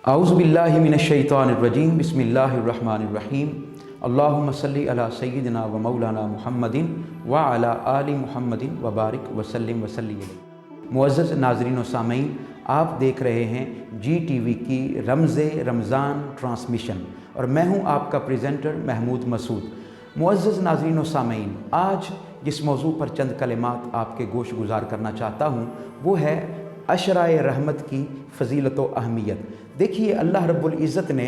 अऊज़ु बिल्लाहि मिनश्शैतानिर्रजीम बिस्मिल्लाहिर्रहमानिर्रहीम अल्लाहुम्मा सल्लि अला सय्यिदिना व मौलाना मुहम्मदिन व अला आलि मुहम्मदिन व बारिक वसल्लिम वसल्लिम। मुअज़्ज़ज़ नाज़रीन व सामीन, आप देख रहे हैं GTV की रमज़ान ट्रांसमिशन और मैं हूं आपका प्रेजेंटर महमूद मसूद। मुअज़्ज़ज़ नाज़रीन व सामीन, आज जिस मौजू पर चंद कलिमात आपके गोश गुजार करना चाहता हूं वो है अशराए रहमत की फ़ज़ीलत व अहमियत। देखिए, अल्लाह रब्बुल इज़्ज़त ने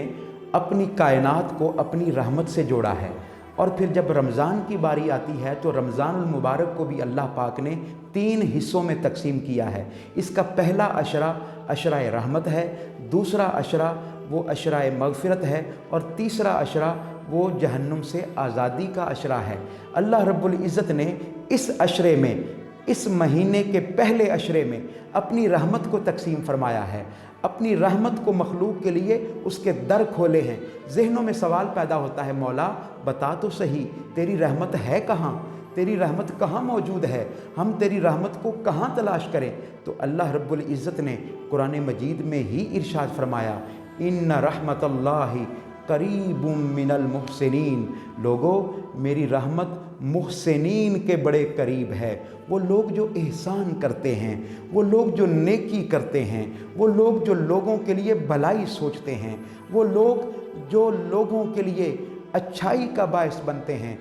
अपनी कायनात को अपनी रहमत से जोड़ा है और फिर जब रमज़ान की बारी आती है तो रमज़ानुल मुबारक को भी अल्लाह पाक ने 3 हिस्सों में तकसीम किया है। इसका पहला अशरा अशराए रहमत है, दूसरा अशरा वो अशराए मग़फ़िरत है और तीसरा अशरा वो जहन्नुम से आज़ादी का अशरा है। अल्लाह रब्बुल इज़्ज़त ने इस अशरे में, इस महीने के पहले अशरे में अपनी रहमत को तकसीम फरमाया है। अपनी रहमत को मखलूक के लिए उसके दर खोले हैं। ज़हनों में सवाल पैदा होता है, मौला बता तो सही, तेरी रहमत है कहाँ, तेरी रहमत कहाँ मौजूद है, हम तेरी रहमत को कहाँ तलाश करें। तो अल्लाह रब्बुल इज़्ज़त ने कुरान मजीद में ही इरशाद फरमाया, इन्ना रहमतल्लाहि करीबुम मिनल मुहसिनीन। लोगो, मेरी रहमत मुहसिनीन के बड़े करीब है। वो लोग जो एहसान करते हैं, वो लोग जो नेकी करते हैं, वो लोग जो लोगों के लिए भलाई सोचते हैं, वो लोग जो लोगों के लिए अच्छाई का बायस बनते हैं।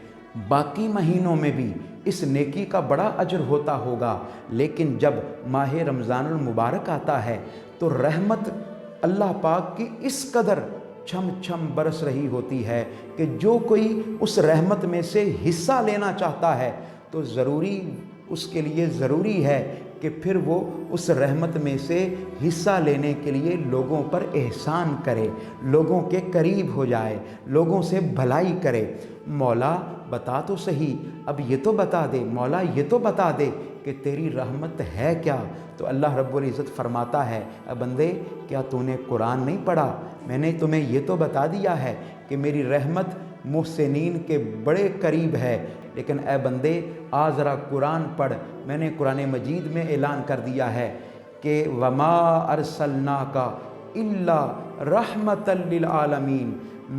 बाकी महीनों में भी इस नेकी का बड़ा अजर होता होगा, लेकिन जब माह रमज़ानुल मुबारक आता है तो रहमत अल्लाह पाक की इस कदर छम छम बरस रही होती है कि जो कोई उस रहमत में से हिस्सा लेना चाहता है तो उसके लिए ज़रूरी है कि फिर वो उस रहमत में से हिस्सा लेने के लिए लोगों पर एहसान करे, लोगों के करीब हो जाए, लोगों से भलाई करे। मौला बता तो सही, अब ये तो बता दे, मौला ये तो बता दे कि तेरी रहमत है क्या। तो अल्लाह रब्बुल इज़्ज़त फरमाता है, बंदे क्या तूने कुरान नहीं पढ़ा, मैंने तुम्हें ये तो बता दिया है कि मेरी रहमत मुहसिनीन के बड़े करीब है। लेकिन ए बंदे, आ ज़रा कुरान पढ़। मैंने कुरान मजीद में ऐलान कर दिया है कि वमा अरसलनाका इल्ला रहमतल लिल आलमीन।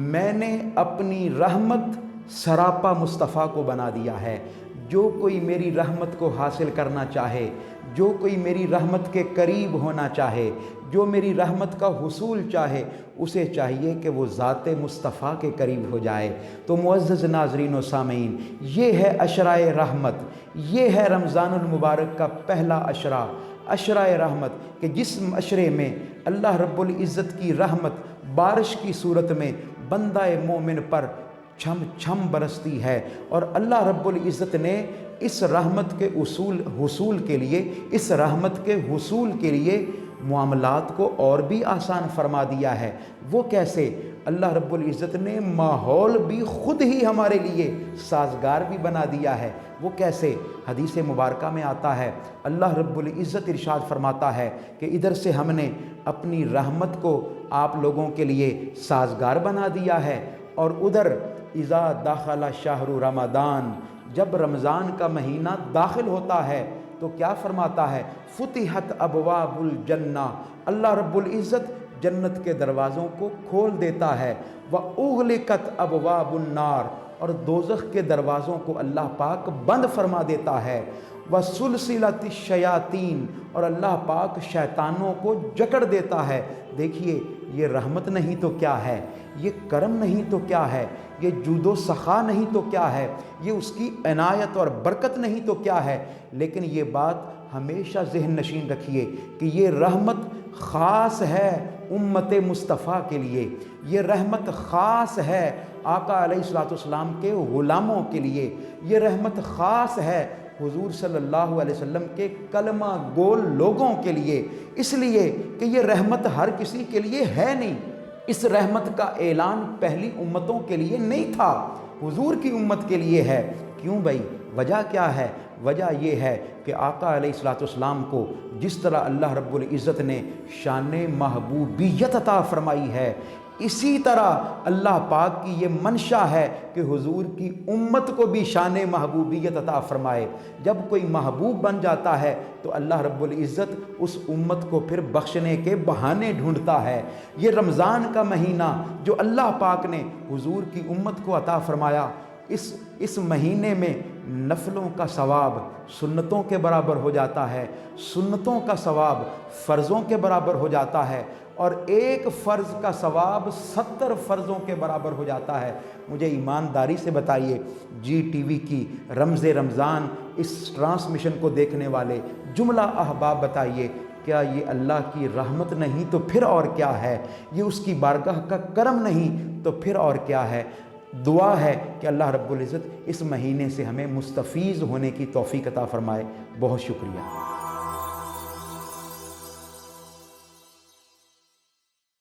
मैंने अपनी रहमत सरापा मुस्तफ़ा को बना दिया है। जो कोई मेरी रहमत को हासिल करना चाहे, जो कोई मेरी रहमत के करीब होना चाहे, जो मेरी रहमत का हुसूल चाहे, उसे चाहिए कि वो ज़ाते मुस्तफ़ा के करीब हो जाए। तो मुअज़्ज़ज़ नाज़रीन व सामीन, ये है अशराए रहमत, ये है रमज़ानुल मुबारक का पहला अशरा, अशराए रहमत, कि जिस अशरे में अल्लाह रब्बुल इज़्ज़त की रहमत बारिश की सूरत में बंदाए मोमिन पर छम छम बरसती है। और अल्लाह रब्बुल इज़्ज़त ने इस रहमत के हुसूल के लिए, इस रहमत के हुसूल के लिए मामलात को और भी आसान फरमा दिया है। वो कैसे? अल्लाह रब्बुल इज़्ज़त ने माहौल भी ख़ुद ही हमारे लिए साजगार भी बना दिया है। वो कैसे? हदीस मुबारका में आता है, अल्लाह रब्बुल इज़्ज़त इरशाद फरमाता है कि इधर से हमने अपनी रहमत को आप लोगों के लिए साजगार बना दिया है, और उधर इज़ा दाखला शहरु रमज़ान, जब रमज़ान का महीना दाखिल होता है तो क्या फरमाता है, फुतिहत अबवाबुल जन्ना, अल्लाह रब्बुल इज़्ज़त जन्नत के दरवाज़ों को खोल देता है। व उग़लिक़त अबवाबुन नार, और दोज़ख के दरवाज़ों को अल्लाह पाक बंद फरमा देता है। व सुलसिलति शयातीन, और अल्लाह पाक शैतानों को जकड़ देता है। देखिए, ये रहमत नहीं तो क्या है, ये करम नहीं तो क्या है, ये जूदो सखा नहीं तो क्या है, ये उसकी इनायत और बरकत नहीं तो क्या है। लेकिन ये बात हमेशा ज़हन नशीन रखिए कि ये रहमत ख़ास है उम्मत मुस्तफ़ा के लिए, ये रहमत ख़ास है आका अलैहिस्सलातु वस्सलाम के ग़ुलामों के लिए, ये रहमत ख़ास है हुज़ूर सल्लल्लाहु अलैहि वसल्लम के कलमा गोल लोगों के लिए, इसलिए कि ये रहमत हर किसी के लिए है नहीं। इस रहमत का ऐलान पहली उम्मतों के लिए नहीं था, हुज़ूर की उम्मत के लिए है। क्यों भाई? वजह क्या है? वजह यह है कि आका अलैहिस्सलातु वस्सलाम को जिस तरह अल्लाह रब्बुल इज़्ज़त ने शान महबूबियत अता फरमाई है, اسی طرح اللہ پاک کی یہ منشا ہے کہ حضور کی امت کو بھی شان محبوبیت عطا فرمائے۔ جب کوئی محبوب بن جاتا ہے تو اللہ رب العزت اس امت کو پھر بخشنے کے بہانے ڈھونڈتا ہے۔ یہ رمضان کا مہینہ جو اللہ پاک نے حضور کی امت کو عطا فرمایا، اس مہینے میں نفلوں کا ثواب سنتوں کے برابر ہو جاتا ہے، سنتوں کا ثواب فرضوں کے برابر ہو جاتا ہے، اور ایک فرض کا ثواب 70 فرضوں کے برابر ہو جاتا ہے۔ مجھے ایمانداری سے بتائیے، جی ٹی وی کی رمضان اس ٹرانسمیشن کو دیکھنے والے جملہ احباب بتائیے، کیا یہ اللہ کی رحمت نہیں تو پھر اور کیا ہے؟ یہ اس کی بارگاہ کا کرم نہیں تو پھر اور کیا ہے؟ دعا ہے کہ اللہ رب العزت اس مہینے سے ہمیں مستفیض ہونے کی توفیق عطا فرمائے۔ بہت شکریہ۔